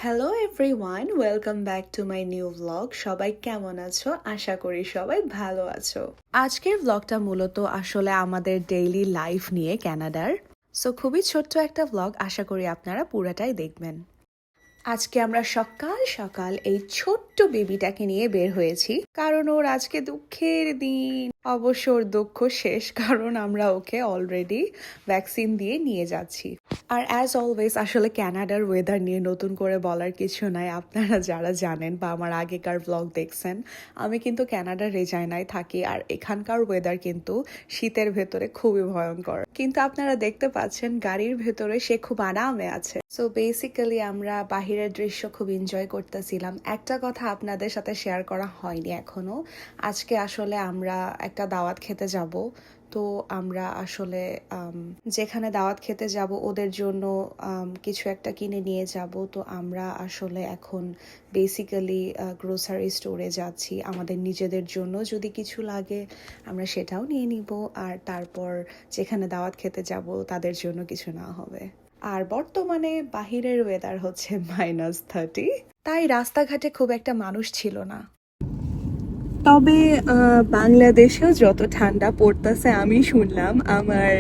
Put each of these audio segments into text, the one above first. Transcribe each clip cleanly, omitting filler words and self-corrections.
Hello everyone, welcome back to my new vlog. সবাই কেমন আছো? আশা করি সবাই ভালো আছো। আজকের ভ্লগটা মূলত আসলে আমাদের ডেইলি লাইফ নিয়ে কানাডার। সো খুবই ছোট্ট একটা ভ্লগ, আশা করি আপনারা পুরাটাই দেখবেন। আজকে আমরা সকাল সকাল এই ছোট্ট বেবিটাকে নিয়ে বের হয়েছি, কারণ ওর আজকে দুঃখের দিন। অবশ্য ওর দুঃখ শেষ, কারণ আমরা ওকে অলরেডি ভ্যাকসিন দিয়ে নিয়ে যাচ্ছি। আর অ্যাজ অলওয়েজ আসলে কানাডার ওয়েদার নিয়ে নতুন করে বলার কিছু নাই। আপনারা যারা জানেন বা আমার আগেকার ব্লগ দেখছেন, আমি কিন্তু কানাডার রেজাইনায় থাকি, আর এখানকার ওয়েদার কিন্তু শীতের ভেতরে খুবই ভয়ঙ্কর। কিন্তু আপনারা দেখতে পাচ্ছেন গাড়ির ভেতরে সে খুব আরামে আছে। সো বেসিক্যালি আমরা বাহিরের দৃশ্য খুব এনজয় করতেছিলাম। একটা কথা আপনাদের সাথে শেয়ার করা হয়নি এখনো। আজকে আসলে আমরা একটা দাওয়াত খেতে যাব। তো আমরা আসলে যেখানে দাওয়াত খেতে যাব ওদের জন্য কিছু একটা কিনে নিয়ে যাব। তো আমরা আসলে এখন বেসিক্যালি গ্রোসারি স্টোরে যাচ্ছি। আমাদের নিজেদের জন্য যদি কিছু লাগে আমরা সেটাও নিয়ে নিব, আর তারপর যেখানে দাওয়াত খেতে যাব তাদের জন্য কিছু না হবে। আর বর্তমানে বাহিরের ওয়েদার হচ্ছে -30, তাই রাস্তাঘাটে খুব একটা মানুষ ছিল না। তবে বাংলাদেশেও যত ঠান্ডা পড়তেছে, আমি শুনলাম আমার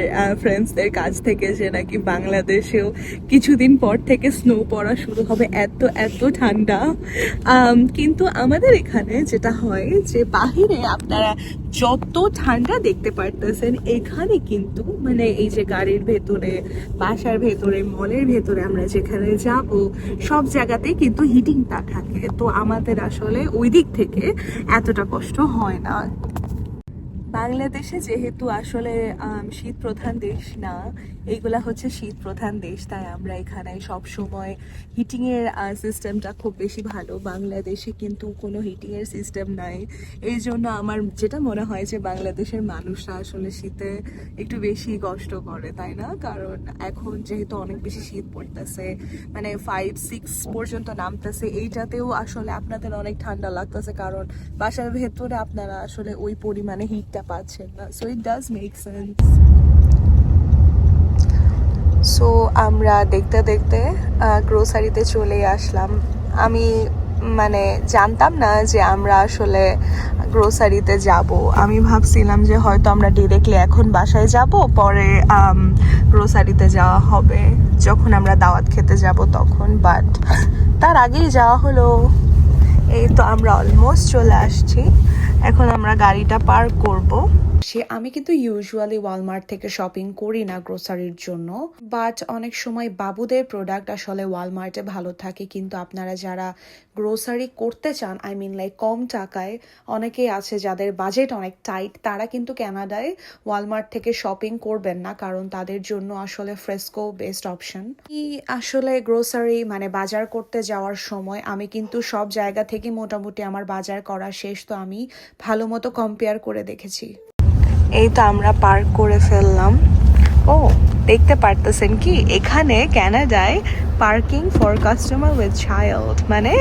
ফ্রেন্ডসদের কাছ থেকে যে নাকি বাংলাদেশেও কিছুদিন পর থেকে স্নো পড়া শুরু হবে, এত এত ঠান্ডা। কিন্তু আমাদের এখানে যেটা হয় যে বাহিরে আপনারা যত ঠান্ডা দেখতে পারতেছেন, এখানে কিন্তু মানে এই যে গাড়ির ভেতরে, বাসার ভেতরে, মলের ভেতরে আমরা যেখানে যাব সব জায়গাতেই কিন্তু হিটিংটা থাকে। তো আমাদের আসলে ওই দিক থেকে এতটা কষ্ট হয় না। বাংলাদেশে যেহেতু আসলে শীত প্রধান দেশ না, এইগুলা হচ্ছে শীত প্রধান দেশ, তাই আমরা এখানে সব সময় হিটিং এর সিস্টেমটা খুব বেশি ভালো। বাংলাদেশে কিন্তু কোনো হিটিং এর সিস্টেম নাই। এই জন্য আমার যেটা মনে হয় যে বাংলাদেশের মানুষরা আসলে শীতে একটু বেশি কষ্ট করে, তাই না? কারণ এখন যেহেতু অনেক বেশি শীত পড়তেছে, মানে 5-6 পর্যন্ত নামতেছে, এইটাতেও আসলে আপনাদের অনেক ঠান্ডা লাগতেছে, কারণ বাসার ভেতরে আপনারা আসলে ওই পরিমাণে হিটটা পাচ্ছেন না। So it does make sense. So আমরা দেখতে দেখতে গ্রোসারিতে চলে আসলাম। আমি মানে জানতাম না যে আমরা আসলে গ্রোসারিতে যাব। আমি ভাবছিলাম যে হয়তো আমরা ডিরেক্টলি এখন বাসায় যাব, পরে গ্রোসারিতে যাওয়া হবে যখন আমরা দাওয়াত খেতে যাব তখন। বাট তার আগেই যাওয়া হলো। এই তো আমরা অলমোস্ট চলে আসছি। এখন আমরা গাড়িটা পার্ক করব। আমি কিন্তু ইউজুয়ালি ওয়ালমার্ট থেকে শপিং করি না গ্রোসারির জন্য, বাট অনেক সময় বাবুদের প্রোডাক্ট আসলে ওয়ালমার্টে ভালো থাকে। কিন্তু আপনারা যারা গ্রোসারি করতে চান, আই মিন লাইক কম টাকায়, অনেকেই আছে যাদের বাজেট অনেক টাইট, তারা কিন্তু কানাডায় ওয়ালমার্ট থেকে শপিং করবেন না, কারণ তাদের জন্য আসলে ফ্রেস্কো বেস্ট অপশন। আসলে গ্রোসারি মানে বাজার করতে যাওয়ার সময় আমি কিন্তু সব জায়গা থেকে মোটামুটি আমার বাজার করা শেষ, তো আমি ভালো মতো কম্পেয়ার করে দেখেছি। এই তো আমরা পার্ক করে ফেললাম। ও দেখতে পারতেছেন কি, এখানে কানাডায় parking for customer with child, মানে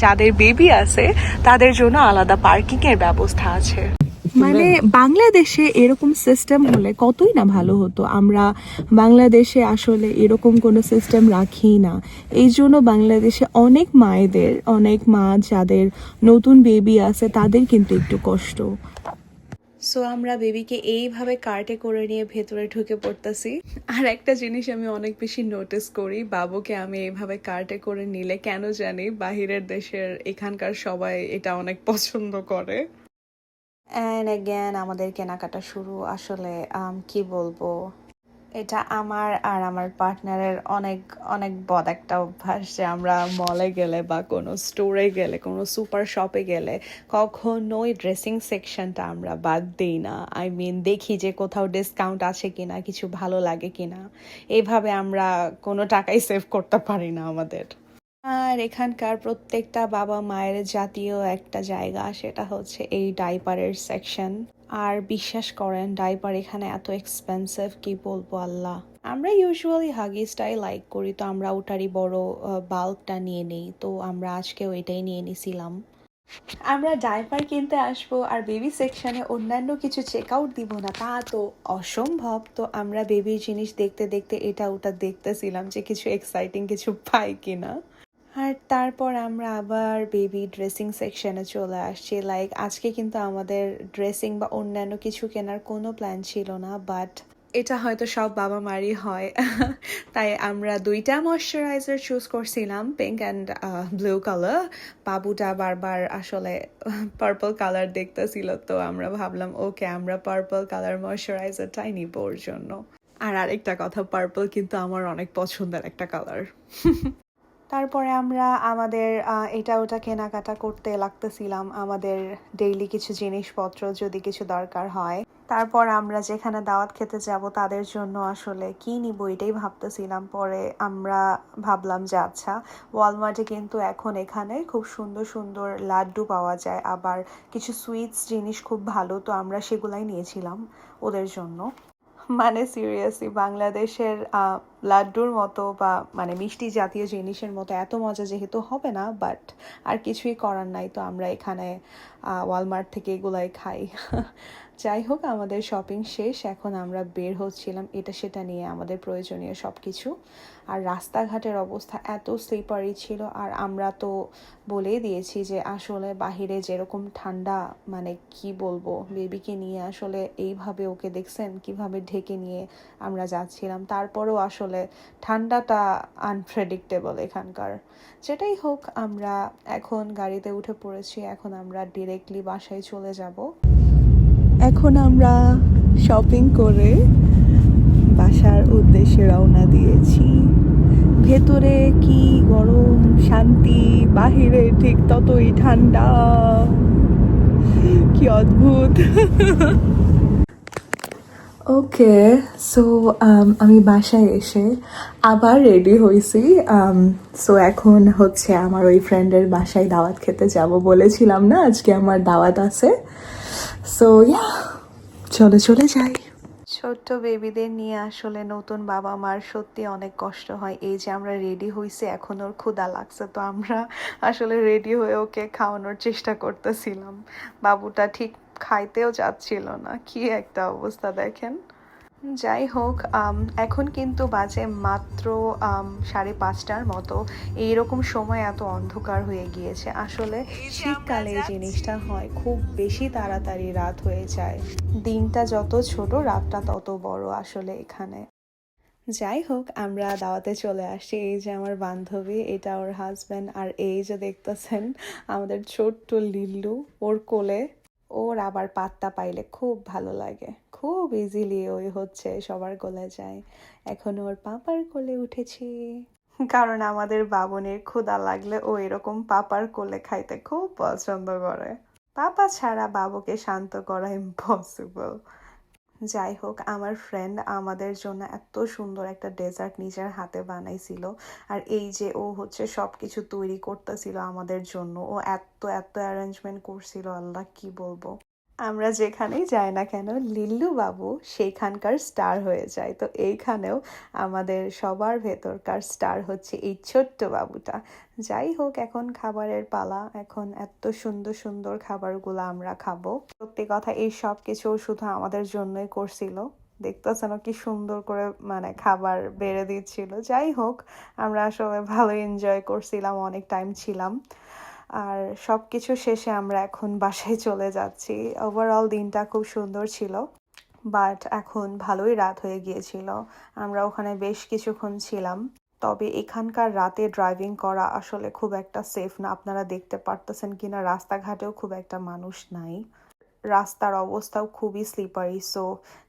যাদের বেবি আছে তাদের জন্য আলাদা পার্কিং এর ব্যবস্থা আছে। মানে বাংলাদেশে এরকম সিস্টেম হলে কতই না ভালো হতো। আমরা বাংলাদেশে আসলে এরকম কোনো সিস্টেম রাখি না। এই জন্য বাংলাদেশে অনেক মায়েদের, অনেক মা যাদের নতুন বেবি আছে তাদের কিন্তু একটু কষ্ট। সো আমরা বেবিকে এইভাবে কার্টে করে নিয়ে ভেতরে ঢুকে পড়তেছি। আর একটা জিনিস আমি অনেক বেশি নোটিস করি, বাবুকে আমি এইভাবে কার্টে করে নিলে কেন জানি বাহিরের দেশের এখানকার সবাই এটা অনেক পছন্দ করে। অ্যান্ড অ্যাগেন আমাদের কেনাকাটা শুরু। আসলে কি বলবো, এটা আমার আর আমার পার্টনারের অনেক অনেক বদ একটা অভ্যাস যে আমরা মলে গেলে বা কোনো স্টোরে গেলে, কোনো সুপার শপে গেলে কখনোই ড্রেসিং সেকশনটা আমরা বাদ দিই না। আই মিন দেখি যে কোথাও ডিসকাউন্ট আছে কিনা, কিছু ভালো লাগে কিনা। এইভাবে আমরা কোনো টাকাই সেভ করতে পারি না আমাদের। আর এখানকার প্রত্যেকটা বাবা মায়ের জাতীয় একটা জায়গা, সেটা হচ্ছে এই ডাইপারের সেকশন। আর বিশ্বাস করেন ডাইপার এখানে এত এক্সপেন্সিভ, কি বলবো আল্লাহ। আমরা ইউজুয়ালি হাগিসটাই লাইক করি, তো আমরা ওটারই বড় বাল্কটা নিয়ে নেই। তো আমরা আজকেও এটাই নিয়ে নিছিলাম। আমরা ডাইপার কিনতে আসবো আর বেবি সেকশনে অন্যান্য কিছু চেক আউট দিব না, তা তো অসম্ভব। তো আমরা বেবির জিনিস দেখতে দেখতে এটা ওটা দেখতেছিলাম যে কিছু এক্সাইটিং কিছু পাই কিনা। আর তারপর আমরা আবার বেবি ড্রেসিং সেকশনে চলে আসছি। লাইক আজকে কিন্তু আমাদের ড্রেসিং বা অন্যান্য কিছু কেনার কোনো প্ল্যান ছিল না, বাট এটা হয়তো সব বাবা মারই হয়। তাই আমরা দুইটা ময়শ্চারাইজার চুজ করছিলাম, পিঙ্ক অ্যান্ড ব্লু কালার। বাবুটা বারবার আসলে পার্পল কালার দেখতেছিল, তো আমরা ভাবলাম ওকে আমরা পার্পল কালার ময়শ্চারাইজারটাই নিব ওর জন্য। আর আরেকটা কথা, পার্পল কিন্তু আমার অনেক পছন্দের একটা কালার। তারপরে আমরা আমাদের এটা ওটা কেনাকাটা করতে লাগতেছিলাম, আমাদের ডেইলি কিছু জিনিসপত্র যদি কিছু দরকার হয়। তারপর আমরা যেখানে দাওয়াত খেতে যাব তাদের জন্য আসলে কি নিব এটাই ভাবতেছিলাম। পরে আমরা ভাবলাম যে আচ্ছা, ওয়ালমার্টে কিন্তু এখন এখানে খুব সুন্দর সুন্দর লাড্ডু পাওয়া যায়, আবার কিছু সুইটস জিনিস খুব ভালো, তো আমরা সেগুলাই নিয়েছিলাম ওদের জন্য। মানে সিরিয়াসলি বাংলাদেশের লাড্ডুর মতো বা মানে মিষ্টি জাতীয় জিনিসের মতো এত মজা যেহেতু হবে না, বাট আর কিছুই করার নাই, তো আমরা এখানে ওয়ালমার্ট থেকে এগুলাই খাই। যাই হোক, আমাদের শপিং শেষ, এখন আমরা বের হচ্ছিলাম এটা সেটা নিয়ে আমাদের প্রয়োজনীয় সব কিছু। আর রাস্তাঘাটের অবস্থা এত স্লিপারি ছিল, আর আমরা তো বলেই দিয়েছি যে আসলে বাহিরে যেরকম ঠান্ডা, মানে কি বলবো, বেবিকে নিয়ে আসলে এইভাবে ওকে দেখছেন কিভাবে ঢেকে নিয়ে আমরা যাচ্ছিলাম, তারপরেও আসলে ঠান্ডাটা আনপ্রেডিক্টেবল এখানকার। যেটাই হোক, আমরা এখন গাড়িতে উঠে পড়েছি, এখন আমরা ডিরেক্টলি বাসায় চলে যাব। এখন আমরা শপিং করে বাসার উদ্দেশ্যে রওনা দিয়েছি। ভেতরে কি গরম শান্তি, বাহিরে ঠিক ততই ঠান্ডা, কি অদ্ভুত। ওকে, সো আমি বাসায় এসে আবার রেডি হয়েছি। সো এখন হচ্ছে আমার ওই ফ্রেন্ডের বাসায় দাওয়াত খেতে যাব, বলেছিলাম না আজকে আমার দাওয়াত আছে। সো ইয়া, চলে যাই। ছোট্ট বেবিদের নিয়ে আসলে নতুন বাবা মার সত্যি অনেক কষ্ট হয়। এই যে আমরা রেডি হয়েছি, এখন ওর ক্ষুধা লাগছে, তো আমরা আসলে রেডি হয়ে ওকে খাওয়ানোর চেষ্টা করতেছিলাম। বাবুটা ঠিক খাইতেও যাচ্ছিল না, কি একটা অবস্থা দেখেন। যাই হোক, এখন কিন্তু বাজে মাত্র 5:30টার মতো। এইরকম সময় এত অন্ধকার হয়ে গিয়েছে, আসলে শীতকালে এই জিনিসটা হয়, খুব বেশি তাড়াতাড়ি রাত হয়ে যায়। দিনটা যত ছোট রাতটা তত বড় আসলে এখানে। যাই হোক, আমরা দাওয়াতে চলে আসি। এই যে আমার বান্ধবী, এটা ওর হাজব্যান্ড, আর এই যে দেখতেছেন আমাদের ছোট্ট লিল্লু ওর কোলে। ওর আবার পাত্তা পাইলে খুব ভালো লাগে, খুব ইজিলি ওই হচ্ছে সবার কোলে যায়। এখন ওর পাপার কোলে উঠেছি, কারণ আমাদের বাবনের ক্ষুধা লাগলে ও এরকম পাপার কোলে খাইতে খুব পছন্দ করে। পাপা ছাড়া বাবুকে শান্ত করা ইম্পসিবল। যাই হোক, আমার ফ্রেন্ড আমাদের জন্য এত সুন্দর একটা ডেজার্ট নিজের হাতে বানাইছিল, আর এই যে ও হচ্ছে সব কিছু তৈরি করতেছিল আমাদের জন্য, ও এত এত অ্যারেঞ্জমেন্ট করছিল, আল্লাহ কি বলবো। আমরা যেখানেই যাই না কেন লিল্লু বাবু সেইখানকার স্টার হয়ে যায়, তো এইখানেও আমাদের সবার ভেতরকার স্টার হচ্ছে এই ছোট্ট বাবুটা। যাই হোক, এখন খাবারের পালা, এখন এত সুন্দর সুন্দর খাবারগুলো আমরা খাবো। সত্যি কথা, এই সব কিছু শুধু আমাদের জন্যই করছিল। দেখতেছেন কি সুন্দর করে মানে খাবার বেড়ে দিচ্ছিল। যাই হোক, আমরা আসলে ভালো এনজয় করছিলাম, অনেক টাইম ছিলাম। আর সব কিছু শেষে আমরা এখন বাসায় চলে যাচ্ছি। ওভারঅল দিনটা খুব সুন্দর ছিল, বাট এখন ভালোই রাত হয়ে গিয়েছিল। আমরা ওখানে বেশ কিছুক্ষণ ছিলাম। তবে এখানকার রাতে ড্রাইভিং করা আসলে খুব একটা সেফ না, আপনারা দেখতে পারতেছেন কিনা রাস্তাঘাটেও খুব একটা মানুষ নাই, রাস্তার অবস্থাও খুবই স্লিপারি। সো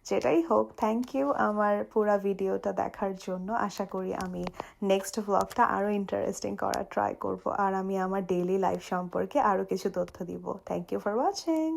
যেটাই হোক, থ্যাংক ইউ আমার পুরো ভিডিওটা দেখার জন্য। আশা করি আমি নেক্সট ব্লগটা আরও ইন্টারেস্টিং করার ট্রাই করব, আর আমি আমার ডেইলি লাইফ সম্পর্কে আরও কিছু তথ্য দিব। Thank you for watching.